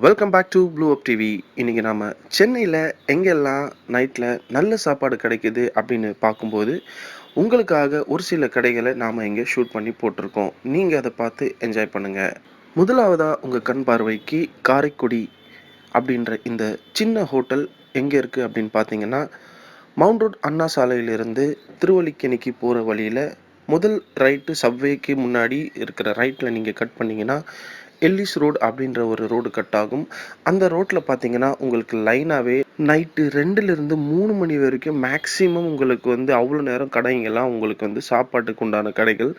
Welcome back to Blooup TV. இன்றைக்கி நாம் சென்னையில் எங்கெல்லாம் நைட்டில் நல்ல சாப்பாடு கிடைக்குது அப்படின்னு பார்க்கும்போது உங்களுக்காக ஒரு சில கடைகளை நாம் இங்கே ஷூட் பண்ணி போட்டிருக்கோம். நீங்கள் அதை பார்த்து என்ஜாய் பண்ணுங்கள். முதலாவதாக உங்கள் கண் பார்வைக்கு காரைக்குடி அப்படின்ற இந்த சின்ன ஹோட்டல் எங்கே இருக்குது அப்படின்னு பார்த்தீங்கன்னா, மவுண்ட் ரோட் அண்ணா சாலையிலிருந்து திருவல்லிக்கேணிக்கு போகிற வழியில் முதல் ரைட்டு சப்வேக்கு முன்னாடி இருக்கிற ரைட்டில் நீங்கள் கட் பண்ணிங்கன்னா எல்லிஸ் ரோடு அப்படின்ற ஒரு ரோடு கட் ஆகும். அந்த ரோட்டில் பார்த்தீங்கன்னா உங்களுக்கு லைனாகவே நைட்டு 2லேருந்து 3 மணி வரைக்கும் மேக்ஸிமம் உங்களுக்கு அவ்வளோ நேரம் கடைங்கெல்லாம் உங்களுக்கு சாப்பாட்டுக்கு உண்டான கடைகள்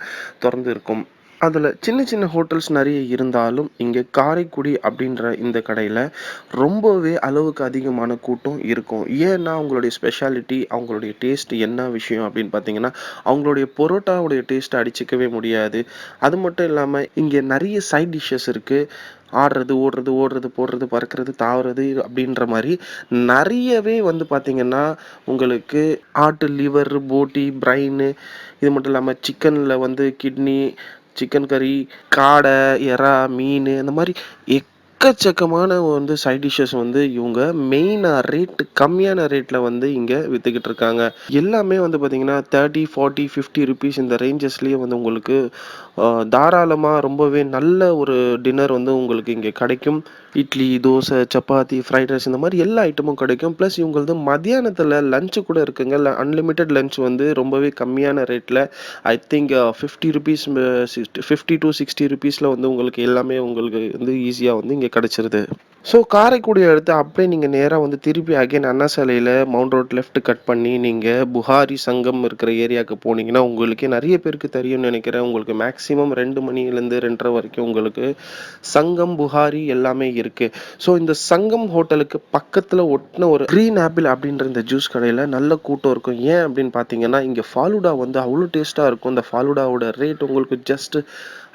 திறந்து இருக்கும். அதில் சின்ன சின்ன ஹோட்டல்ஸ் நிறைய இருந்தாலும் இங்கே காரைக்குடி அப்படின்ற இந்த கடையில் ரொம்பவே அளவுக்கு அதிகமான கூட்டம் இருக்கும். ஏன்னா அவங்களுடைய ஸ்பெஷாலிட்டி, அவங்களுடைய டேஸ்ட் என்ன விஷயம் அப்படின்னு பார்த்தீங்கன்னா, அவங்களுடைய பரோட்டாவுடைய டேஸ்ட்டை அடிச்சிக்கவே முடியாது. அது மட்டும் இல்லாமல் இங்கே நிறைய சைட் டிஷ்ஷஸ் இருக்குது. ஆடுறது, ஓடுறது, போடுறது, பறக்கிறது, தாவுறது அப்படின்ற மாதிரி நிறையவே பார்த்தீங்கன்னா உங்களுக்கு ஆட்டு லிவர், போட்டி, பிரைனு, இது மட்டும் இல்லாமல் சிக்கனில் கிட்னி, சிக்கன் கறி, காடை, எறா, மீன், இந்த மாதிரி எக்கச்சக்கமான சைட் டிஷ்ஷஸ் இவங்க மெயினாக ரேட்டு கம்மியான ரேட்டில் இங்கே விற்றுக்கிட்டு இருக்காங்க. எல்லாமே பார்த்தீங்கன்னா 30, 40, 50 ருபீஸ் இந்த ரேஞ்சஸ்லேயே உங்களுக்கு தாராளமாக ரொம்பவே நல்ல ஒரு டின்னர் உங்களுக்கு இங்கே கிடைக்கும். இட்லி, தோசை, சப்பாத்தி, ஃப்ரைட் ரைஸ், இந்த மாதிரி எல்லா ஐட்டமும் கிடைக்கும். ப்ளஸ் இவங்களது மத்தியானத்தில் லஞ்சு கூட இருக்குங்க. அன்லிமிட்டெட் லஞ்ச் ரொம்பவே கம்மியான ரேட்டில், ஐ திங்க் 50 ருபீஸ், 50 to 60 ருபீஸில் உங்களுக்கு எல்லாமே உங்களுக்கு ஈஸியாக இங்கே கிடச்சிருது. ஸோ காரைக்குடியை எடுத்து அப்படியே நீங்கள் நேராக திருப்பி அகைன் அண்ணா சாலையில் மவுண்ட் ரோட் லெஃப்ட் கட் பண்ணி நீங்கள் புகாரி சங்கம் இருக்கிற ஏரியாவுக்கு போனீங்கன்னா உங்களுக்கே நிறைய பேருக்கு தெரியும்னு நினைக்கிறேன். உங்களுக்கு மேக்ஸிமம் 2 மணிலேருந்து 2:30 வரைக்கும் உங்களுக்கு சங்கம், புகாரி எல்லாமே இருக்குது. ஸோ இந்த சங்கம் ஹோட்டலுக்கு பக்கத்தில் ஒட்டின ஒரு க்ரீன் ஆப்பிள் அப்படின்ற இந்த ஜூஸ் கடையில் நல்ல கூட்டம் இருக்கும். ஏன் அப்படின்னு பார்த்தீங்கன்னா, இங்கே ஃபாலூடா அவ்வளோ டேஸ்ட்டாக இருக்கும். இந்த ஃபாலூடாவோட ரேட் உங்களுக்கு ஜஸ்ட்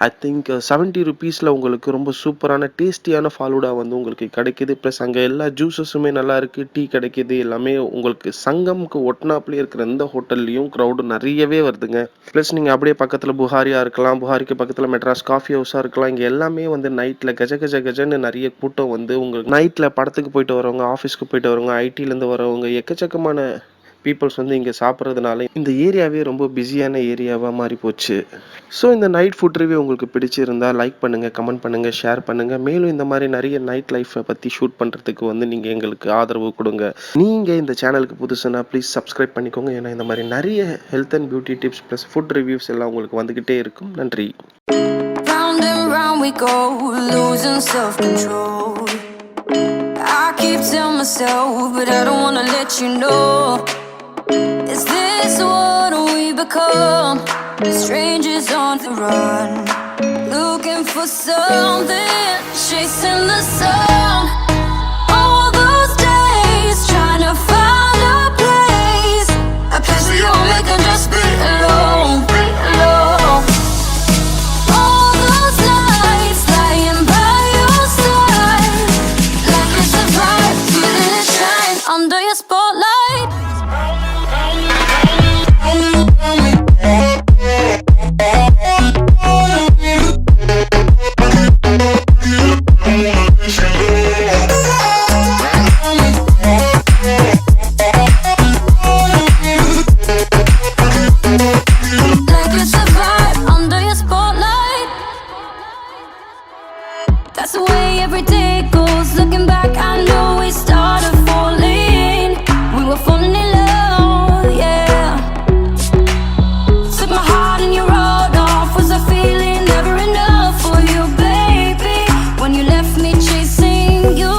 ஐ திங்க் 70 ருபீஸில் உங்களுக்கு ரொம்ப சூப்பரான டேஸ்டியான ஃபாலூடா உங்களுக்கு கிடைக்கிது. ப்ளஸ் அங்கே எல்லா ஜூஸஸுமே நல்லா இருக்குது, டீ கிடைக்கிது. எல்லாமே உங்களுக்கு சங்கம்க்கு ஒட்டினாப்லேயே இருக்கிற இந்த ஹோட்டல்லையும் க்ரௌடு நிறையவே வருதுங்க. ப்ளஸ் நீங்கள் அப்படியே பக்கத்தில் புகாரியாக இருக்கலாம், புகாரிக்கு பக்கத்தில் மெட்ராஸ் காஃபி ஹவுஸாக இருக்கலாம். இங்கே எல்லாமே நைட்டில் கஜன்னு நிறைய கூட்டம் உங்களுக்கு நைட்டில் படத்துக்கு போயிட்டு வரவங்க, ஆஃபீஸ்க்கு போயிட்டு வரவங்க, ஐடியிலேருந்து வரவங்க, எக்கச்சக்கமான பீப்புள்ஸ் இங்கே சாப்பிட்றதுனால இந்த ஏரியாவே ரொம்ப பிஸியான ஏரியாவாக மாறி போச்சு. ஸோ இந்த நைட் ஃபுட் ரிவ்யூ உங்களுக்கு பிடிச்சிருந்தால் லைக் பண்ணுங்கள், கமெண்ட் பண்ணுங்கள், ஷேர் பண்ணுங்கள். மேலும் இந்த மாதிரி நிறைய நைட் லைஃப்பை பற்றி ஷூட் பண்ணுறதுக்கு நீங்கள் எங்களுக்கு ஆதரவு கொடுங்க. நீங்கள் இந்த சேனலுக்கு புதுசுனா ப்ளீஸ் சப்ஸ்கிரைப் பண்ணிக்கோங்க. ஏன்னா இந்த மாதிரி நிறைய health and beauty tips plus food reviews எல்லாம் உங்களுக்கு வந்துக்கிட்டே இருக்கும். நன்றி. Is this what we become? Strangers on the run, looking for something, chasing the sun. All those days trying to find a place we all make and just be alone. All those nights lying by your side, like it's a vibe, feeling it shine under your spotlight. That's the way every day goes. Looking back, I know we started falling. We were falling in love, yeah. Took my heart and you rode off. Was I feeling never enough for you, baby? When you left me chasing you,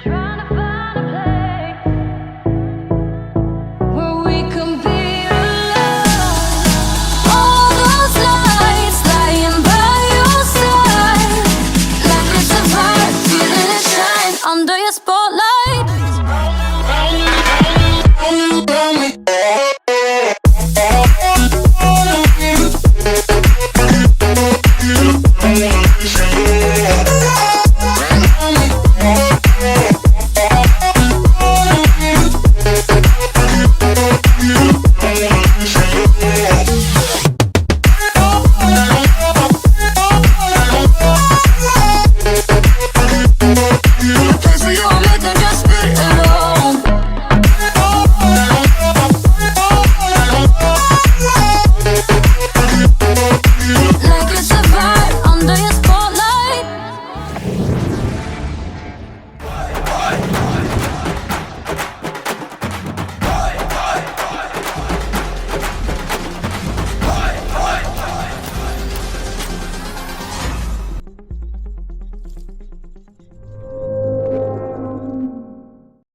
trying to find a place where we can be alone. All those nights lying by your side, like it's a vibe, feeling it shine under your spotlight.